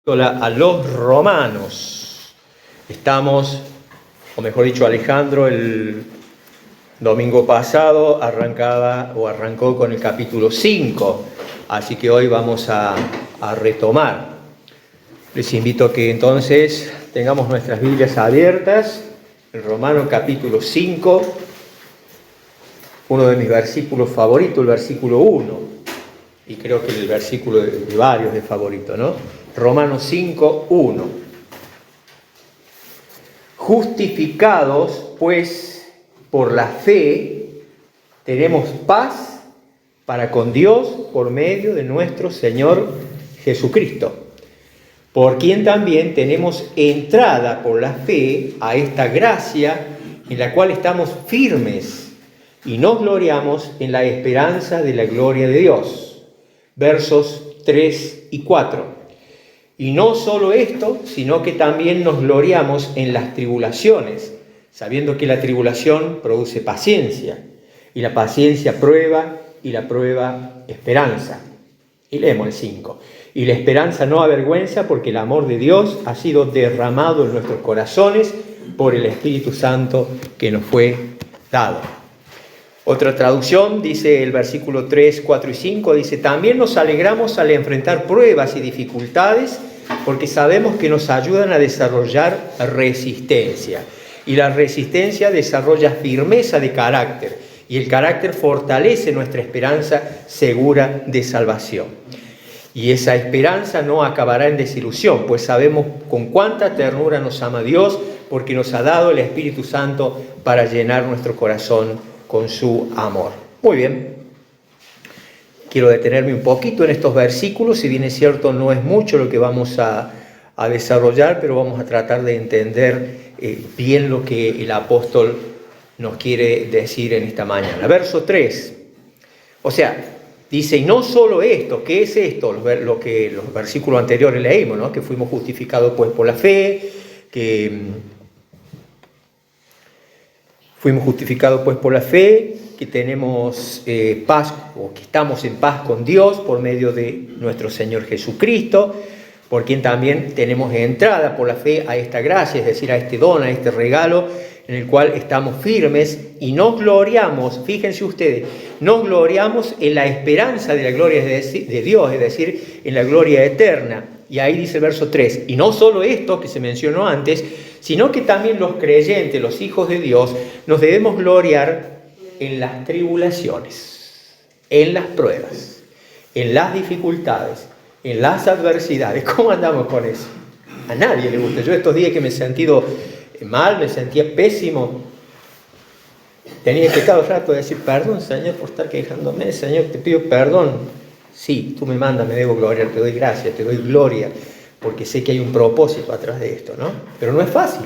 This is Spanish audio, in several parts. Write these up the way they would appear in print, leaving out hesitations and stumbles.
A los romanos. Estamos, o mejor dicho, Alejandro el domingo pasado arrancó con el capítulo 5, así que hoy vamos a retomar. Les invito a que entonces tengamos nuestras Biblias abiertas, el Romano capítulo 5, uno de mis versículos favoritos, el versículo 1, y creo que el versículo de varios es favorito, ¿no? Romanos 5, 1. Justificados, pues, por la fe, tenemos paz para con Dios por medio de nuestro Señor Jesucristo, por quien también tenemos entrada por la fe a esta gracia en la cual estamos firmes y nos gloriamos en la esperanza de la gloria de Dios. Versos 3 y 4. Y no solo esto, sino que también nos gloriamos en las tribulaciones, sabiendo que la tribulación produce paciencia, y la paciencia prueba, y la prueba esperanza. Y leemos el 5. Y la esperanza no avergüenza, porque el amor de Dios ha sido derramado en nuestros corazones por el Espíritu Santo que nos fue dado. Otra traducción dice el versículo 3, 4 y 5, dice: también nos alegramos al enfrentar pruebas y dificultades, porque sabemos que nos ayudan a desarrollar resistencia. Y la resistencia desarrolla firmeza de carácter, y el carácter fortalece nuestra esperanza segura de salvación. Y esa esperanza no acabará en desilusión, pues sabemos con cuánta ternura nos ama Dios, porque nos ha dado el Espíritu Santo para llenar nuestro corazón con su amor. Muy bien, quiero detenerme un poquito en estos versículos, si bien es cierto no es mucho lo que vamos a desarrollar, pero vamos a tratar de entender bien lo que el apóstol nos quiere decir en esta mañana. Verso 3, o sea, dice: y no solo esto, ¿qué es esto? Lo que los versículos anteriores leímos, ¿no? Que fuimos justificados pues por la fe, fuimos justificados pues por la fe, que tenemos paz, o que estamos en paz con Dios por medio de nuestro Señor Jesucristo, por quien también tenemos entrada por la fe a esta gracia, es decir, a este don, a este regalo, en el cual estamos firmes y nos gloriamos, fíjense ustedes, nos gloriamos en la esperanza de la gloria de Dios, es decir, en la gloria eterna. Y ahí dice el verso 3, y no solo esto que se mencionó antes, sino que también los creyentes, los hijos de Dios, nos debemos gloriar en las tribulaciones, en las pruebas, en las dificultades, en las adversidades. ¿Cómo andamos con eso? A nadie le gusta. Yo estos días que me he sentido mal, me sentía pésimo, tenía que cada rato decir: perdón, Señor, por estar quejándome, Señor, te pido perdón. Sí, tú me mandas, me debo gloriar, te doy gracia, te doy gloria, porque sé que hay un propósito atrás de esto, ¿no? Pero no es fácil,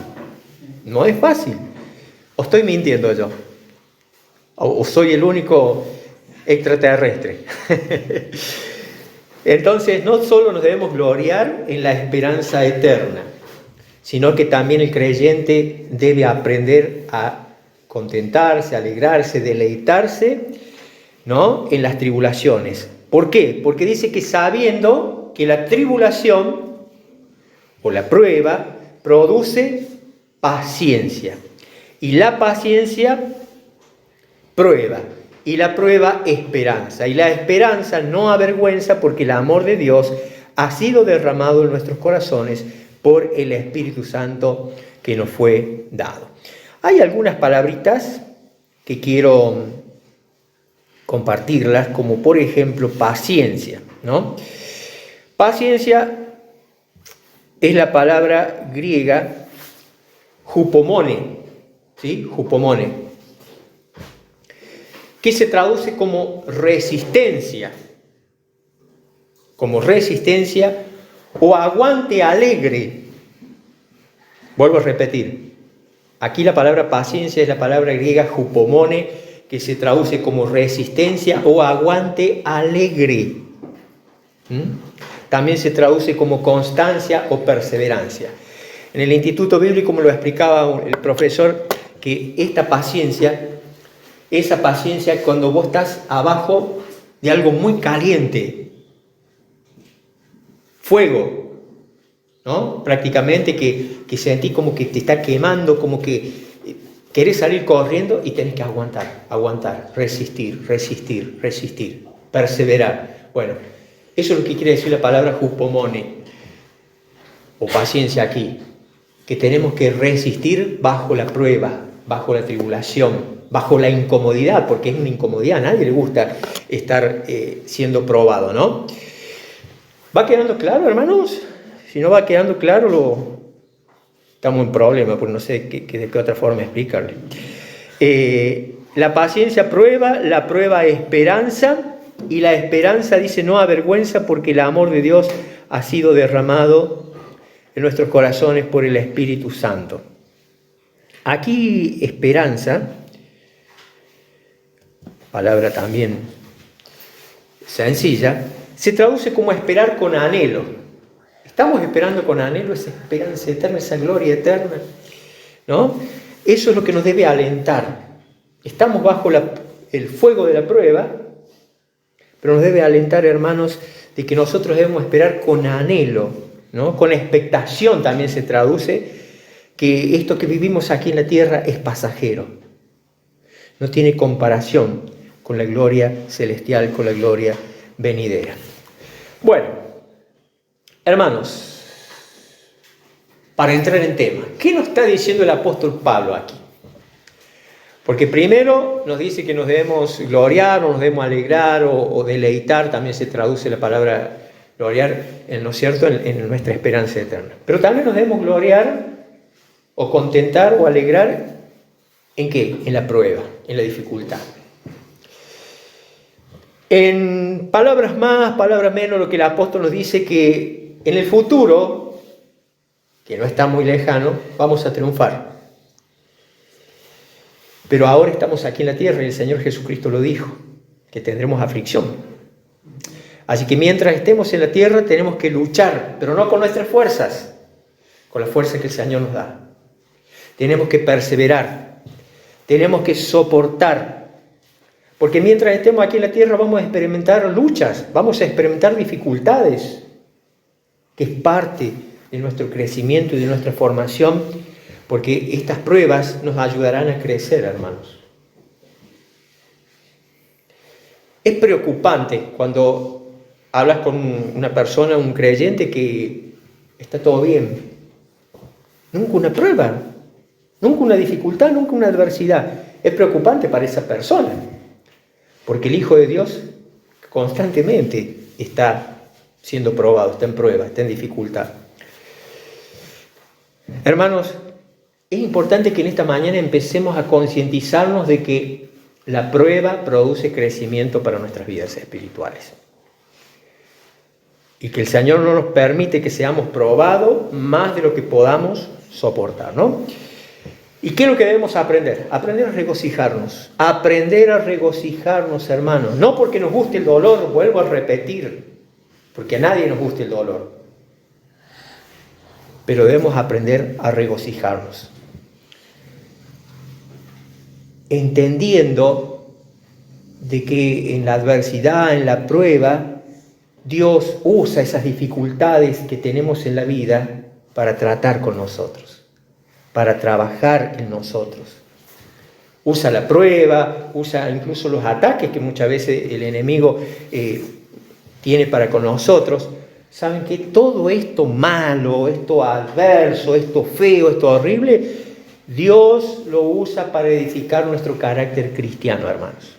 no es fácil. ¿O estoy mintiendo yo? ¿O soy el único extraterrestre? Entonces, no solo nos debemos gloriar en la esperanza eterna, sino que también el creyente debe aprender a contentarse, alegrarse, deleitarse, ¿no? En las tribulaciones. ¿Por qué? Porque dice que sabiendo que la tribulación o la prueba produce paciencia, y la paciencia prueba, y la prueba esperanza, y la esperanza no avergüenza, porque el amor de Dios ha sido derramado en nuestros corazones por el Espíritu Santo que nos fue dado. Hay algunas palabritas que quiero compartirlas, como por ejemplo paciencia, ¿no? Paciencia es la palabra griega hupomone, ¿sí? Hupomone, que se traduce como resistencia o aguante alegre. Vuelvo a repetir, aquí la palabra paciencia es la palabra griega hupomone, que se traduce como resistencia o aguante alegre. También se traduce como constancia o perseverancia. En el Instituto Bíblico me lo explicaba el profesor, que esta paciencia, esa paciencia cuando vos estás abajo de algo muy caliente, fuego, ¿no? Prácticamente que sentís como que te está quemando, como que querés salir corriendo y tenés que aguantar, resistir, perseverar. Bueno, eso es lo que quiere decir la palabra hupomone, o paciencia aquí, que tenemos que resistir bajo la prueba, bajo la tribulación, bajo la incomodidad, porque es una incomodidad, a nadie le gusta estar siendo probado, ¿no? ¿Va quedando claro, hermanos? Si no va quedando claro, estamos en problema, porque no sé de qué otra forma explicarle. La paciencia prueba, la prueba esperanza, y la esperanza dice no avergüenza, porque el amor de Dios ha sido derramado en nuestros corazones por el Espíritu Santo. Aquí esperanza, palabra también sencilla, se traduce como esperar con anhelo. Estamos esperando con anhelo esa esperanza eterna, esa gloria eterna, ¿no? Eso es lo que nos debe alentar. Estamos bajo el fuego de la prueba, pero nos debe alentar, hermanos, de que nosotros debemos esperar con anhelo, ¿no? Con expectación también se traduce que esto que vivimos aquí en la tierra es pasajero. No tiene comparación con la gloria celestial, con la gloria venidera. Bueno, hermanos, para entrar en tema, ¿qué nos está diciendo el apóstol Pablo aquí? Porque primero nos dice que nos debemos gloriar, o nos debemos alegrar, o deleitar, también se traduce la palabra gloriar, ¿no es cierto?, en nuestra esperanza eterna. Pero también nos debemos gloriar, o contentar, o alegrar, ¿en qué? En la prueba, en la dificultad. En palabras más, palabras menos, lo que el apóstol nos dice que en el futuro, que no está muy lejano, vamos a triunfar. Pero ahora estamos aquí en la tierra y el Señor Jesucristo lo dijo, que tendremos aflicción. Así que mientras estemos en la tierra tenemos que luchar, pero no con nuestras fuerzas, con la fuerza que el Señor nos da. Tenemos que perseverar, tenemos que soportar, porque mientras estemos aquí en la tierra vamos a experimentar luchas, vamos a experimentar dificultades, que es parte de nuestro crecimiento y de nuestra formación, porque estas pruebas nos ayudarán a crecer, hermanos. Es preocupante cuando hablas con una persona, un creyente, que está todo bien. Nunca una prueba, nunca una dificultad, nunca una adversidad. Es preocupante para esa persona, porque el Hijo de Dios constantemente está siendo probado, está en prueba, está en dificultad. Hermanos, es importante que en esta mañana empecemos a concientizarnos de que la prueba produce crecimiento para nuestras vidas espirituales. Y que el Señor no nos permite que seamos probados más de lo que podamos soportar, ¿no? ¿Y qué es lo que debemos aprender? Aprender a regocijarnos. Aprender a regocijarnos, hermanos. No porque nos guste el dolor, vuelvo a repetir, porque a nadie nos gusta el dolor. Pero debemos aprender a regocijarnos. Entendiendo de que en la adversidad, en la prueba, Dios usa esas dificultades que tenemos en la vida para tratar con nosotros, para trabajar en nosotros. Usa la prueba, usa incluso los ataques que muchas veces el enemigo tiene para con nosotros. Saben que todo esto malo, esto adverso, esto feo, esto horrible, Dios lo usa para edificar nuestro carácter cristiano, hermanos.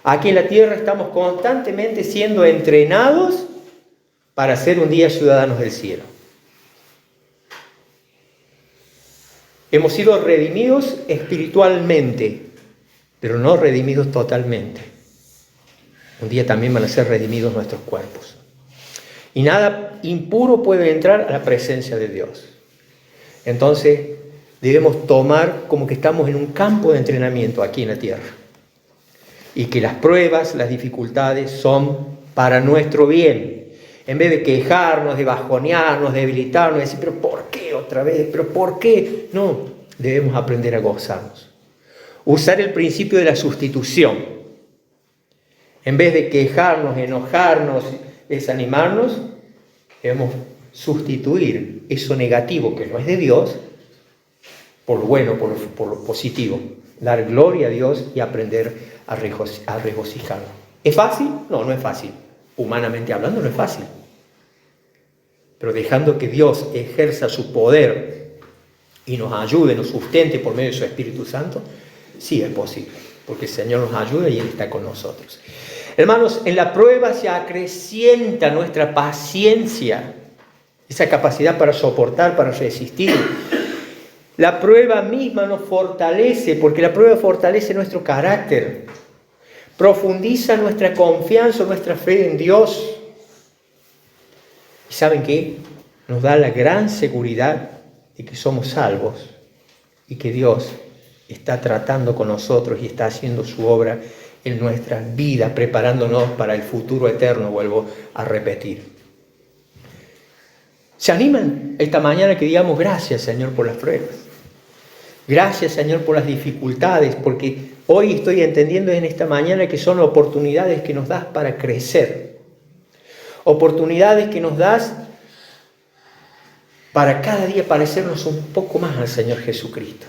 Aquí en la tierra estamos constantemente siendo entrenados para ser un día ciudadanos del cielo. Hemos sido redimidos espiritualmente, pero no redimidos totalmente. Un día también van a ser redimidos nuestros cuerpos. Y nada impuro puede entrar a la presencia de Dios. Entonces, debemos tomar como que estamos en un campo de entrenamiento aquí en la tierra. Y que las pruebas, las dificultades son para nuestro bien. En vez de quejarnos, de bajonearnos, de debilitarnos, de decir, pero ¿por qué otra vez? ¿Pero por qué? No, debemos aprender a gozarnos. Usar el principio de la sustitución. En vez de quejarnos, enojarnos, desanimarnos, debemos sustituir eso negativo que no es de Dios por lo bueno, por lo positivo. Dar gloria a Dios y aprender a regocijarlo. ¿Es fácil? No, no es fácil. Humanamente hablando no es fácil. Pero dejando que Dios ejerza su poder y nos ayude, nos sustente por medio de su Espíritu Santo, sí es posible. Porque el Señor nos ayuda y Él está con nosotros. Hermanos, en la prueba se acrecienta nuestra paciencia, esa capacidad para soportar, para resistir. La prueba misma nos fortalece, porque la prueba fortalece nuestro carácter, profundiza nuestra confianza, nuestra fe en Dios. ¿Y saben qué? Nos da la gran seguridad de que somos salvos y que Dios está tratando con nosotros y está haciendo su obra en nuestra vida, preparándonos para el futuro eterno, vuelvo a repetir. ¿Se animan esta mañana que digamos gracias, Señor, por las pruebas? Gracias, Señor, por las dificultades, porque hoy estoy entendiendo en esta mañana que son oportunidades que nos das para crecer. Oportunidades que nos das para cada día parecernos un poco más al Señor Jesucristo.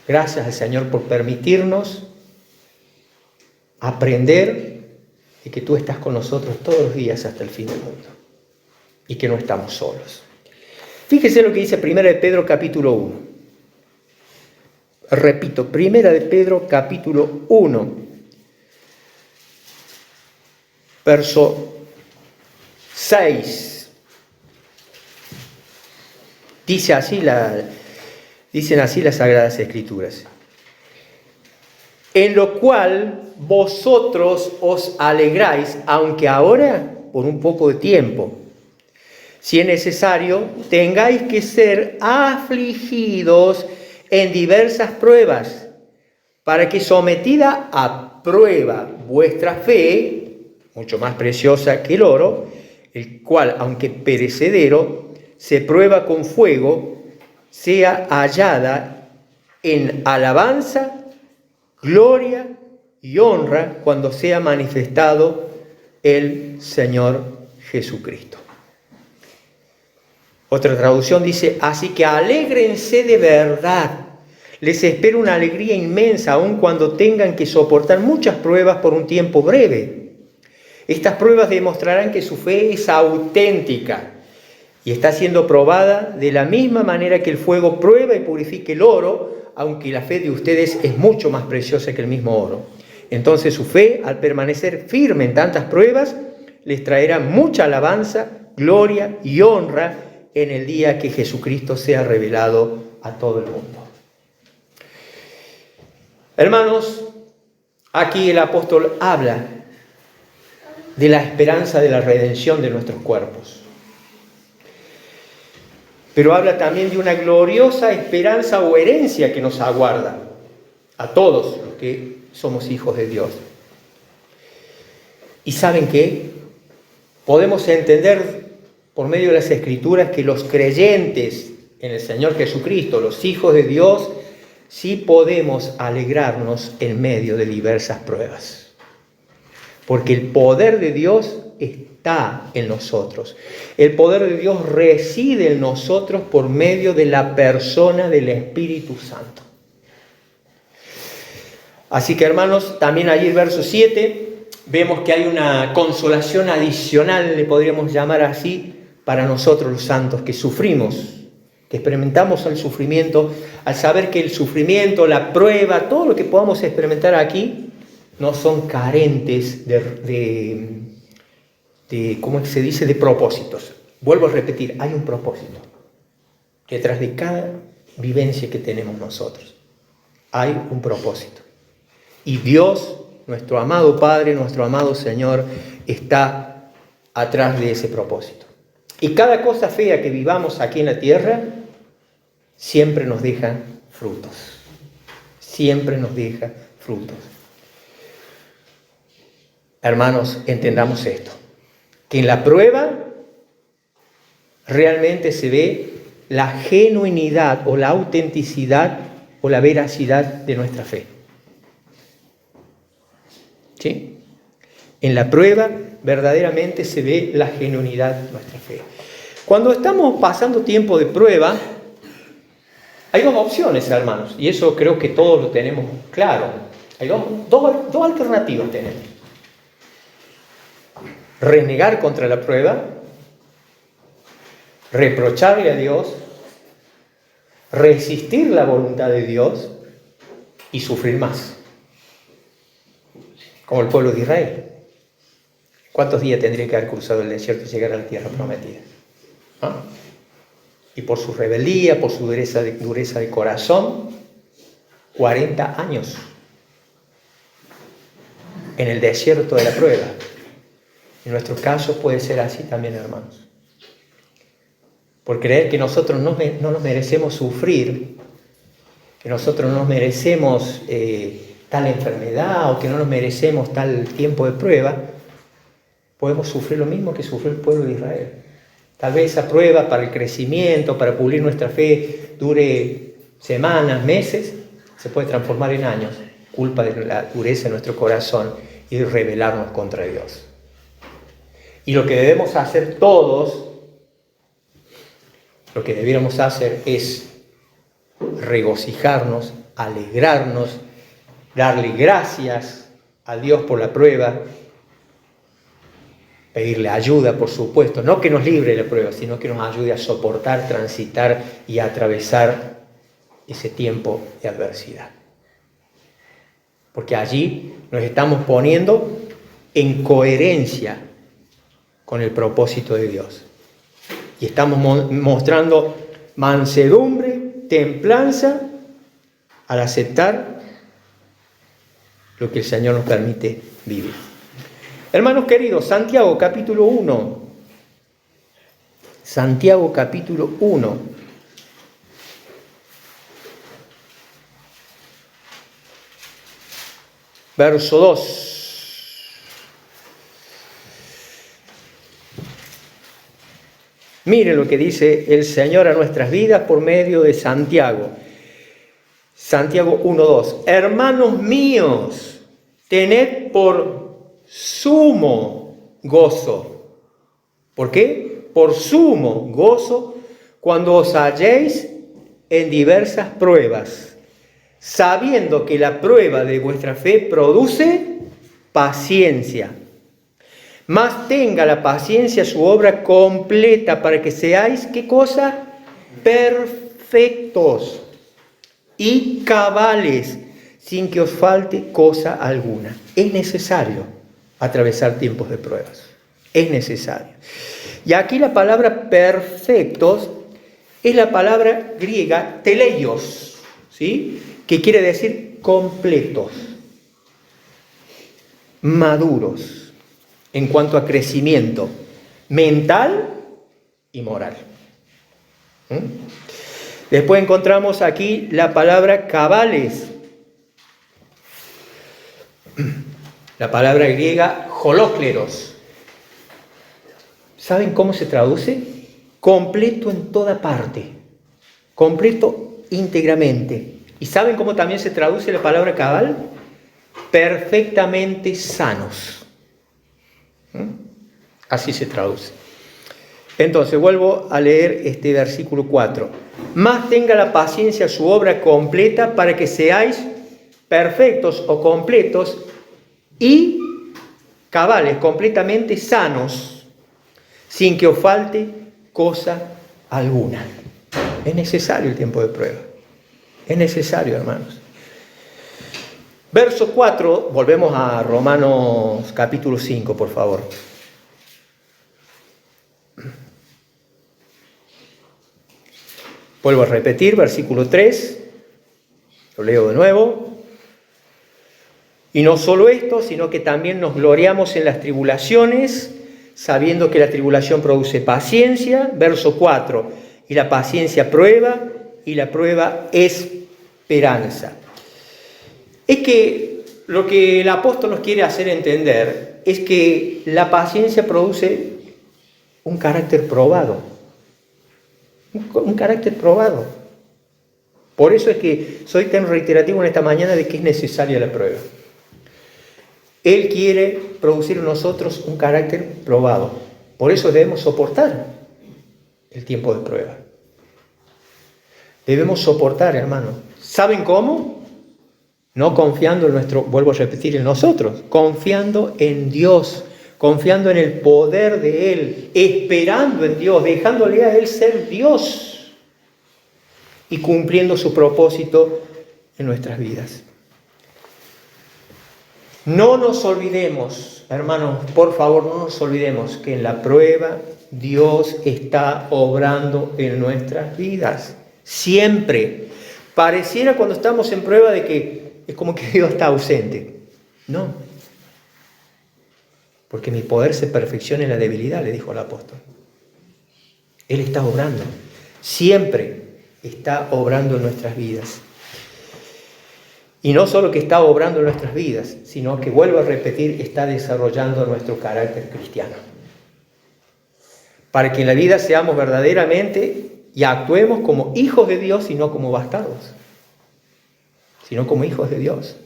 Gracias al Señor por permitirnos aprender de que tú estás con nosotros todos los días hasta el fin del mundo y que no estamos solos. Fíjese lo que dice 1 de Pedro capítulo 1. Repito, 1 de Pedro capítulo 1, verso 6. Dicen así las Sagradas Escrituras. En lo cual vosotros os alegráis, aunque ahora por un poco de tiempo, si es necesario, tengáis que ser afligidos en diversas pruebas, para que sometida a prueba vuestra fe, mucho más preciosa que el oro, el cual, aunque perecedero, se prueba con fuego, sea hallada en alabanza, gloria y honra cuando sea manifestado el Señor Jesucristo. Otra traducción dice, así que alégrense de verdad. Les espera una alegría inmensa, aun cuando tengan que soportar muchas pruebas por un tiempo breve. Estas pruebas demostrarán que su fe es auténtica y está siendo probada de la misma manera que el fuego prueba y purifica el oro, aunque la fe de ustedes es mucho más preciosa que el mismo oro. Entonces su fe, al permanecer firme en tantas pruebas, les traerá mucha alabanza, gloria y honra en el día que Jesucristo sea revelado a todo el mundo. Hermanos, aquí el apóstol habla de la esperanza de la redención de nuestros cuerpos. Pero habla también de una gloriosa esperanza o herencia que nos aguarda a todos los que somos hijos de Dios. ¿Y saben qué? Podemos entender por medio de las Escrituras que los creyentes en el Señor Jesucristo, los hijos de Dios, sí podemos alegrarnos en medio de diversas pruebas. Porque el poder de Dios está en nosotros. El poder de Dios reside en nosotros por medio de la persona del Espíritu Santo. Así que, hermanos, también allí el verso 7, vemos que hay una consolación adicional, le podríamos llamar así, para nosotros los santos que sufrimos, que experimentamos el sufrimiento, al saber que el sufrimiento, la prueba, todo lo que podamos experimentar aquí, no son carentes de ¿cómo se dice?, de propósitos. Vuelvo a repetir, hay un propósito. Detrás de cada vivencia que tenemos nosotros, hay un propósito. Y Dios, nuestro amado Padre, nuestro amado Señor, está atrás de ese propósito. Y cada cosa fea que vivamos aquí en la tierra, siempre nos deja frutos. Siempre nos deja frutos. Hermanos, entendamos esto. Que en la prueba realmente se ve la genuinidad o la autenticidad o la veracidad de nuestra fe. ¿Sí? En la prueba verdaderamente se ve la genuinidad de nuestra fe. Cuando estamos pasando tiempo de prueba, hay dos opciones, hermanos, y eso creo que todos lo tenemos claro. Hay dos alternativas tenemos. Renegar contra la prueba, reprocharle a Dios, resistir la voluntad de Dios y sufrir más. Como el pueblo de Israel. ¿Cuántos días tendría que haber cruzado el desierto y llegar a la tierra prometida? ¿Ah? Y por su rebeldía, por su dureza de corazón, 40 años en el desierto de la prueba. En nuestro caso puede ser así también, hermanos. Por creer que nosotros no nos merecemos sufrir, que nosotros no nos merecemos tal enfermedad o que no nos merecemos tal tiempo de prueba, podemos sufrir lo mismo que sufrió el pueblo de Israel. Tal vez esa prueba para el crecimiento, para pulir nuestra fe, dure semanas, meses, se puede transformar en años, culpa de la dureza de nuestro corazón y de rebelarnos contra Dios. Y lo que debemos hacer todos, lo que debiéramos hacer es regocijarnos, alegrarnos, darle gracias a Dios por la prueba, pedirle ayuda, por supuesto, no que nos libre de la prueba, sino que nos ayude a soportar, transitar y a atravesar ese tiempo de adversidad. Porque allí nos estamos poniendo en coherencia con el propósito de Dios. Y estamos mostrando mansedumbre, templanza, al aceptar lo que el Señor nos permite vivir. Hermanos queridos, Santiago capítulo 1. Santiago capítulo 1. Verso 2. Mire lo que dice el Señor a nuestras vidas por medio de Santiago. Santiago 1:2. Hermanos míos, tened por sumo gozo. ¿Por qué? Por sumo gozo cuando os halléis en diversas pruebas, sabiendo que la prueba de vuestra fe produce paciencia. Mas tenga la paciencia su obra completa para que seáis, ¿qué cosa? Perfectos y cabales, sin que os falte cosa alguna. Es necesario atravesar tiempos de pruebas. Es necesario. Y aquí la palabra perfectos es la palabra griega teleios, ¿sí? Que quiere decir completos, maduros, en cuanto a crecimiento mental y moral. Después encontramos aquí la palabra cabales, la palabra griega holócleros. ¿Saben cómo se traduce? Completo en toda parte, completo íntegramente. ¿Y saben cómo también se traduce la palabra cabal? Perfectamente sanos. Así se traduce. Entonces, vuelvo a leer este versículo 4. Más tenga la paciencia su obra completa para que seáis perfectos o completos y cabales, completamente sanos, sin que os falte cosa alguna. Es necesario el tiempo de prueba. Es necesario, hermanos. Verso 4, volvemos a Romanos capítulo 5, por favor. Vuelvo a repetir, versículo 3, lo leo de nuevo. Y no solo esto, sino que también nos gloriamos en las tribulaciones, sabiendo que la tribulación produce paciencia. Verso 4, y la paciencia prueba, y la prueba esperanza. Es que lo que el apóstol nos quiere hacer entender es que la paciencia produce un carácter probado. Un carácter probado. Por eso es que soy tan reiterativo en esta mañana de que es necesaria la prueba. Él quiere producir en nosotros un carácter probado. Por eso debemos soportar. el tiempo de prueba. Debemos soportar, hermanos. ¿Saben cómo? No confiando en nuestro, vuelvo a repetir, en nosotros, confiando en Dios, confiando en el poder de Él, esperando en Dios, dejándole a Él ser Dios y cumpliendo su propósito en nuestras vidas. No nos olvidemos, hermanos, por favor, no nos olvidemos que en la prueba Dios está obrando en nuestras vidas. Siempre. Pareciera cuando estamos en prueba de que es como que Dios está ausente. No. Porque mi poder se perfecciona en la debilidad, le dijo el apóstol. Él está obrando. Siempre está obrando en nuestras vidas. Y no solo que está obrando en nuestras vidas, sino que, vuelvo a repetir, está desarrollando nuestro carácter cristiano. Para que en la vida seamos verdaderamente y actuemos como hijos de Dios y no como bastardos, sino como hijos de Dios.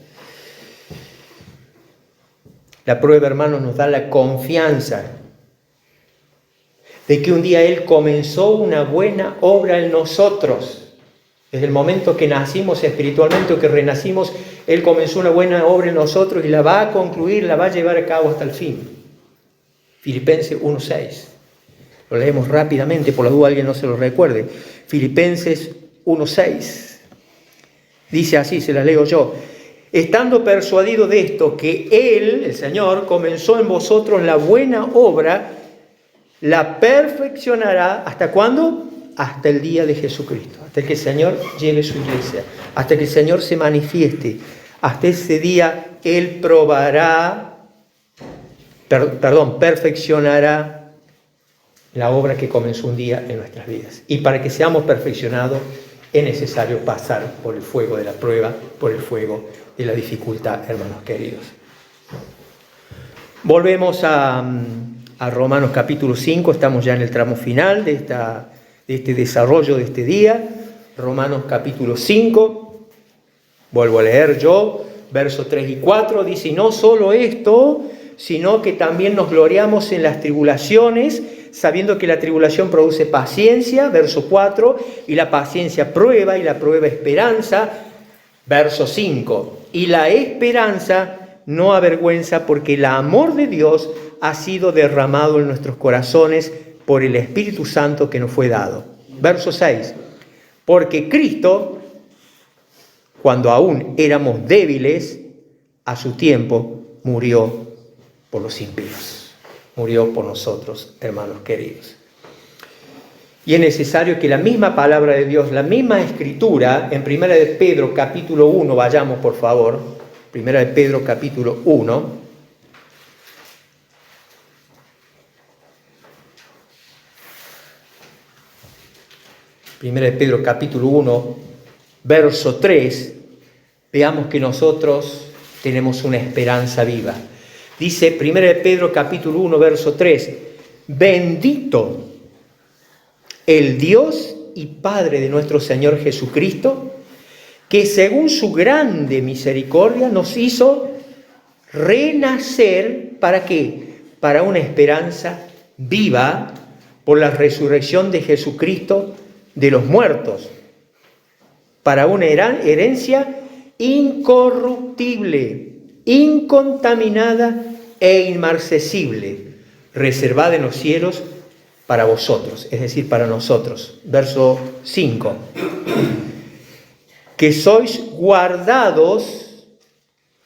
La prueba, hermanos, nos da la confianza de que un día Él comenzó una buena obra en nosotros. Desde el momento que nacimos espiritualmente o que renacimos, Él comenzó una buena obra en nosotros y la va a concluir, la va a llevar a cabo hasta el fin. Filipenses 1:6. Lo leemos rápidamente, por la duda alguien no se lo recuerde. Filipenses 1:6. Dice así, se la leo yo. Estando persuadido de esto, que Él, el Señor, comenzó en vosotros la buena obra, la perfeccionará, ¿hasta cuándo? Hasta el día de Jesucristo, hasta que el Señor lleve su iglesia, hasta que el Señor se manifieste. Hasta ese día Él perfeccionará la obra que comenzó un día en nuestras vidas. Y para que seamos perfeccionados es necesario pasar por el fuego de la prueba, por el fuego de la dificultad, hermanos queridos. Volvemos a Romanos capítulo 5, estamos ya en el tramo final de este desarrollo de este día. Romanos capítulo 5, vuelvo a leer yo, versos 3 y 4, dice: y no solo esto, sino que también nos gloriamos en las tribulaciones, sabiendo que la tribulación produce paciencia, verso 4, y la paciencia prueba, y la prueba esperanza, verso 5. Y la esperanza no avergüenza, porque el amor de Dios ha sido derramado en nuestros corazones por el Espíritu Santo que nos fue dado. Verso 6. Porque Cristo, cuando aún éramos débiles, a su tiempo murió por los impíos. Murió por nosotros, hermanos queridos. Y es necesario que la misma palabra de Dios, la misma escritura, en 1 de Pedro capítulo 1, vayamos por favor, 1 de Pedro capítulo 1, Primera de Pedro capítulo 1, verso 3, veamos que nosotros tenemos una esperanza viva. Dice 1 de Pedro capítulo 1, verso 3, bendito el Dios y Padre de nuestro Señor Jesucristo, que según su grande misericordia nos hizo renacer, ¿para qué? Para una esperanza viva por la resurrección de Jesucristo de los muertos, para una herencia incorruptible, incontaminada e inmarcesible, reservada en los cielos para vosotros, es decir, para nosotros. Verso 5. Que sois guardados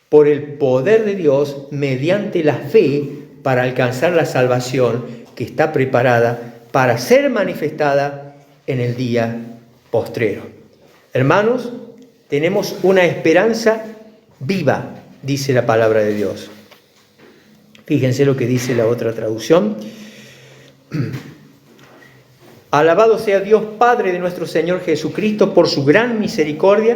por el poder de Dios mediante la fe para alcanzar la salvación que está preparada para ser manifestada en el día postrero. Hermanos, tenemos una esperanza viva, dice la palabra de Dios. Fíjense lo que dice la otra traducción. Alabado sea Dios Padre de nuestro Señor Jesucristo, por su gran misericordia,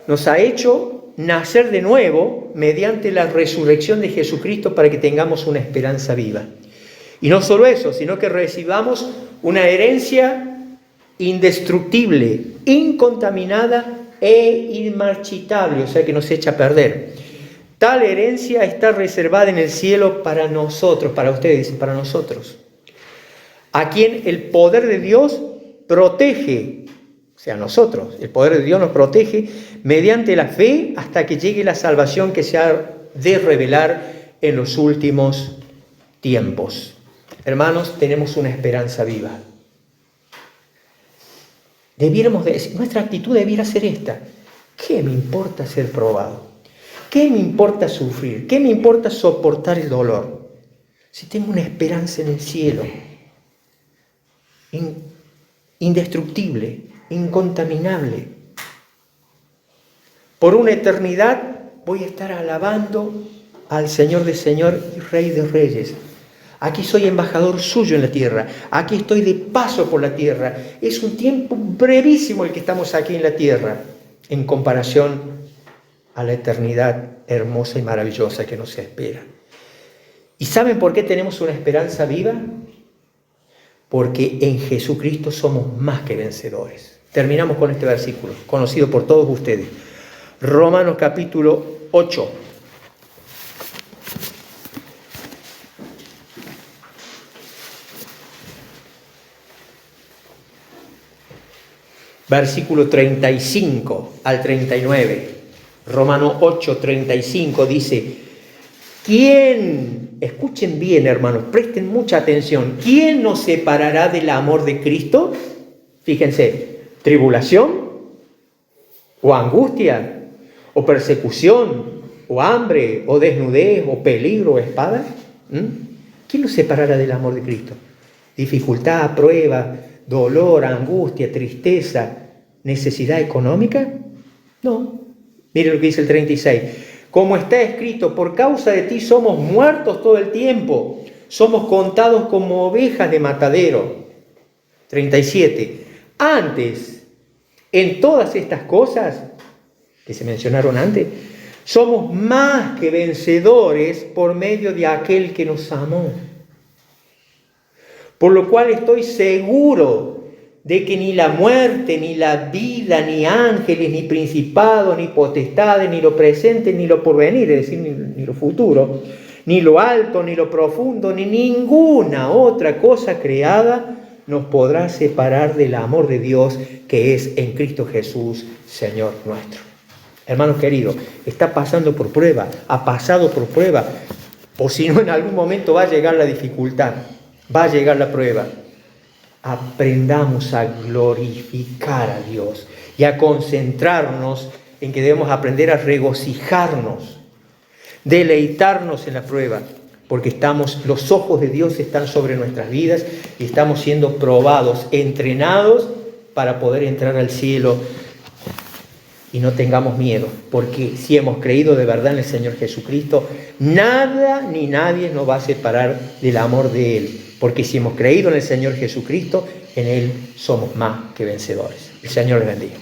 nos ha hecho nacer de nuevo mediante la resurrección de Jesucristo para que tengamos una esperanza viva. Y no solo eso, sino que recibamos una herencia indestructible, incontaminada e inmarchitable, o sea que no se echa a perder. Tal herencia está reservada en el cielo para nosotros, para ustedes, para nosotros, a quien el poder de Dios protege, o sea, nosotros, el poder de Dios nos protege mediante la fe hasta que llegue la salvación que se ha de revelar en los últimos tiempos. Hermanos, tenemos una esperanza viva. Nuestra actitud debiera ser esta: ¿qué me importa ser probado? ¿Qué me importa sufrir? ¿Qué me importa soportar el dolor? Si tengo una esperanza en el cielo, indestructible, incontaminable. Por una eternidad voy a estar alabando al Señor de señores y Rey de reyes. Aquí soy embajador suyo en la tierra. Aquí estoy de paso por la tierra. Es un tiempo brevísimo el que estamos aquí en la tierra, en comparación a la eternidad hermosa y maravillosa que nos espera. ¿Y saben por qué tenemos una esperanza viva? Porque en Jesucristo somos más que vencedores. Terminamos con este versículo, conocido por todos ustedes. Romanos capítulo 8. Versículo 35 al 39. Romanos 8, 35 dice: ¿quién, escuchen bien hermanos, presten mucha atención, quién nos separará del amor de Cristo? Fíjense, tribulación, o angustia, o persecución, o hambre, o desnudez, o peligro, o espada. ¿Quién nos separará del amor de Cristo? Dificultad, prueba, dolor, angustia, tristeza, necesidad económica. No. Mire lo que dice el 36. Como está escrito, por causa de ti somos muertos todo el tiempo, somos contados como ovejas de matadero. 37. Antes, en todas estas cosas que se mencionaron antes, somos más que vencedores por medio de aquel que nos amó. Por lo cual estoy seguro de que ni la muerte, ni la vida, ni ángeles, ni principados, ni potestades, ni lo presente, ni lo porvenir, es decir, ni lo futuro, ni lo alto, ni lo profundo, ni ninguna otra cosa creada nos podrá separar del amor de Dios que es en Cristo Jesús, Señor nuestro. Hermanos queridos, está pasando por prueba, ha pasado por prueba, o si no, en algún momento va a llegar la dificultad, va a llegar la prueba. Aprendamos a glorificar a Dios y a concentrarnos en que debemos aprender a regocijarnos, deleitarnos en la prueba, porque los ojos de Dios están sobre nuestras vidas y estamos siendo probados, entrenados para poder entrar al cielo. Y no tengamos miedo, porque si hemos creído de verdad en el Señor Jesucristo, nada ni nadie nos va a separar del amor de Él. Porque si hemos creído en el Señor Jesucristo, en Él somos más que vencedores. El Señor les bendiga.